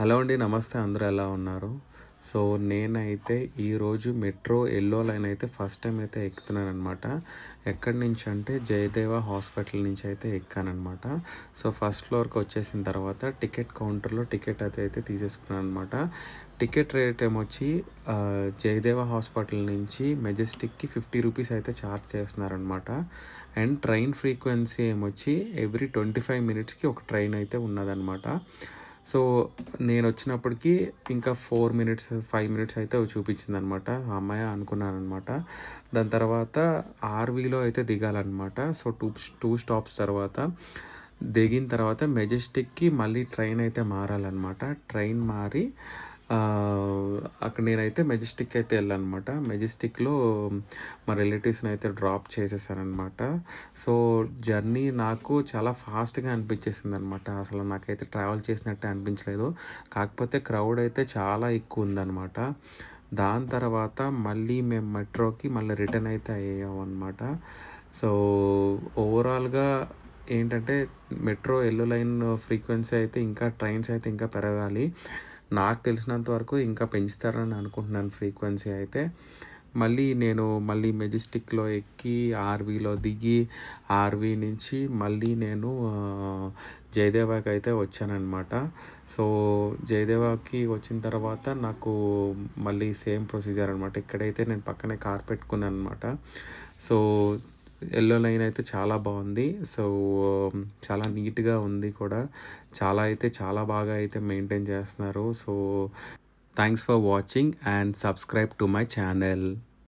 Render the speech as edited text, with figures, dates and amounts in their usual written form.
Hello అండి. నమస్తే. అందరూ ఎలా ఉన్నారు? సో, నేనైతే ఈరోజు మెట్రో యెల్లో లైన్ అయితే ఫస్ట్ టైమ్ అయితే ఎక్కుతున్నాననమాట. ఎక్కడి నుంచి అంటే జయదేవ హాస్పిటల్ నుంచి అయితే ఎక్కాననమాట. సో, ఫస్ట్ ఫ్లోర్‌కి వచ్చేసిన తర్వాత టికెట్ కౌంటర్‌లో టికెట్ అయితే తీసేసుకున్నాననమాట. టికెట్ రేట్ ఏమొచ్చి జయదేవ హాస్పిటల్ నుంచి మెజెస్టిక్‌కి రూ. 50 అయితే ఛార్జ్ చేస్తున్నారనమాట. అండ్ ట్రైన్ ఫ్రీక్వెన్సీ ఏమొచ్చి ఎవ్రీ 25 మినిట్స్‌కి ఒక ట్రైన్ అయితే ఉన్నదనమాట. సో, నేనొచ్చినప్పటికి ఇంకా 4 మినిట్స్, 5 మినిట్స్ అయితే చూపించిందనమాట. హమ్మయ్య! అనుకున్నాననమాట. దాని తర్వాత ఆర్‌వీలో అయితే దిగాలనమాట. సో, 2 స్టాప్స్ తర్వాత దిగిన తర్వాత మెజెస్టిక్‌కి మళ్ళీ ట్రైన్ అయితే మారాలనమాట. ట్రైన్ మారి అక్కడ నేనైతే మెజెస్టిక్ అయితే ఎళ్ళాననమాట. మెజెస్టిక్‌లో మా రిలేటివ్స్‌ని అయితే డ్రాప్ చేసేసాననమాట. సో, జర్నీ నాకు చాలా ఫాస్ట్‌గా అనిపించేసిందనమాట. అసలు నాకైతే ట్రావెల్ చేసినట్టే అనిపించలేదు. కాకపోతే క్రౌడ్ అయితే చాలా ఎక్కువుందనమాట. దాని తర్వాత మళ్ళీ మేము మెట్రోకి మళ్ళీ రిటర్న్ అయితే అయ్యామనమాట. సో, ఓవరాల్‌గా ఏంటంటే మెట్రో యెల్లో లైన్ ఫ్రీక్వెన్సీ అయితే ఇంకా ట్రైన్స్ అయితే ఇంకా పెరగాలి. నాకు తెలిసినంత వరకు ఇంకా పెంచుతారని అనుకుంటున్నాను ఫ్రీక్వెన్సీ అయితే. మళ్ళీ మెజెస్టిక్‌లో ఎక్కి ఆర్‌వీలో దిగి, ఆర్‌వీ నుంచి మళ్ళీ నేను జయదేవాకి అయితే వచ్చాననమాట. సో, జయదేవాకి వచ్చిన తర్వాత నాకు మళ్ళీ సేమ్ ప్రొసీజర్ అనమాట. ఇక్కడైతే నేను పక్కనే కార్ పెట్టుకున్నాననమాట. సో, యెల్లో లైన్ అయితే చాలా బావుంది. సో, చాలా నీట్‌గా ఉంది కూడా. చాలా బాగా అయితే మెయింటైన్ చేస్తున్నారు. So, thanks for watching and subscribe to my channel.